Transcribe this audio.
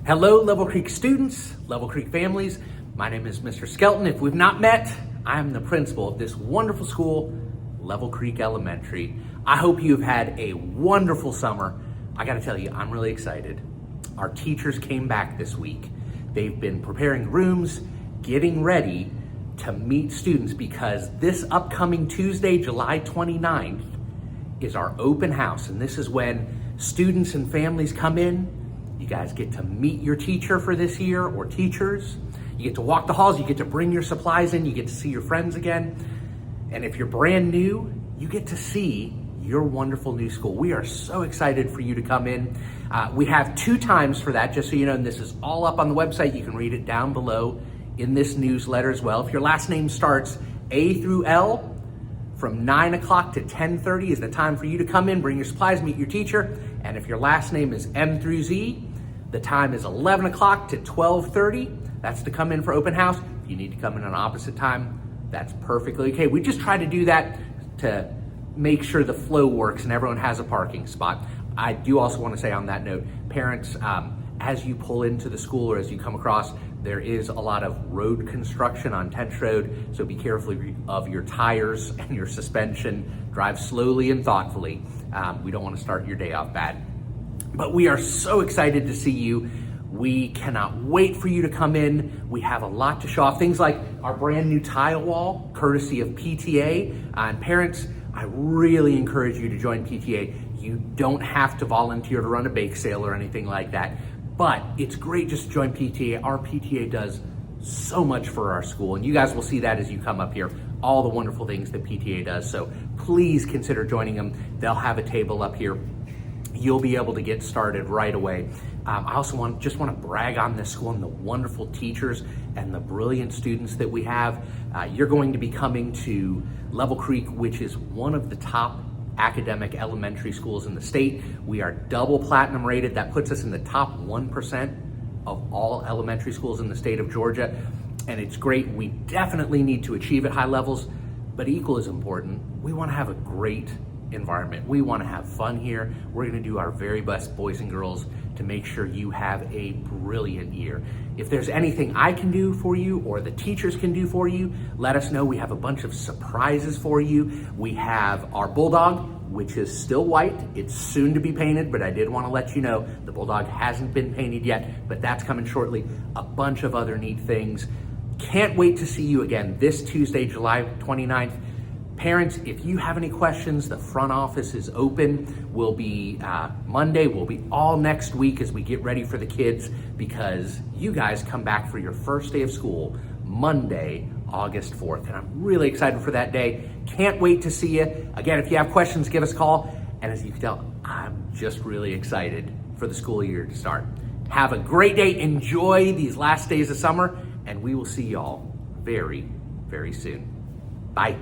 Hello, Level Creek students, Level Creek families. My name is Mr. Skelton. If we've not met, I am the principal of this wonderful school, Level Creek Elementary. I hope you've had a wonderful summer. I gotta tell you, I'm really excited. Our teachers came back this week. They've been preparing rooms, getting ready to meet students because this upcoming Tuesday, July 29th, is our open house. And this is when students and families come in. You guys get to meet your teacher for this year or teachers. You get to walk the halls, you get to bring your supplies in, you get to see your friends again. And if you're brand new, you get to see your wonderful new school. We are so excited for you to come in. We have 2 times for that, just so you know, and this is all up on the website. You can read it down below in this newsletter as well. If your last name starts A through L, from 9 o'clock to 10:30 is the time for you to come in, bring your supplies, meet your teacher. And if your last name is M through Z, the time is 11 o'clock to 12:30. That's to come in for open house. If you need to come in on opposite time, that's perfectly okay. We just try to do that to make sure the flow works and everyone has a parking spot. I do also want to say on that note, parents, as you pull into the school or as you come across, there is a lot of road construction on Tench Road, so be careful of your tires and your suspension. Drive slowly and thoughtfully. We don't want to start your day off bad. But we are so excited to see you. We cannot wait for you to come in. We have a lot to show off. Things like our brand new tile wall, courtesy of PTA. And parents, I really encourage you to join PTA. You don't have to volunteer to run a bake sale or anything like that. But it's great just to join PTA. Our PTA does so much for our school, and you guys will see that as you come up here, all the wonderful things that PTA does. So please consider joining them. They'll have a table up here. You'll be able to get started right away. I also just want to brag on this school and the wonderful teachers and the brilliant students that we have. You're going to be coming to Level Creek, which is one of the top academic elementary schools in the state. We are double platinum rated. That puts us in the top 1% of all elementary schools in the state of Georgia. And it's great. We definitely need to achieve at high levels, but equal as important, we want to have a great environment. We want to have fun here. We're going to do our very best, boys and girls, to make sure you have a brilliant year. If there's anything I can do for you or the teachers can do for you, let us know. We have a bunch of surprises for you. We have our bulldog, which is still white. It's soon to be painted, but I did want to let you know the bulldog hasn't been painted yet, but that's coming shortly. A bunch of other neat things. Can't wait to see you again this Tuesday, July 29th. Parents, if you have any questions, the front office is open. We'll be Monday, we'll be all next week as we get ready for the kids because you guys come back for your first day of school, Monday, August 4th. And I'm really excited for that day. Can't wait to see you. Again, if you have questions, give us a call. And as you can tell, I'm just really excited for the school year to start. Have a great day. Enjoy these last days of summer, and we will see y'all very, very soon. Bye.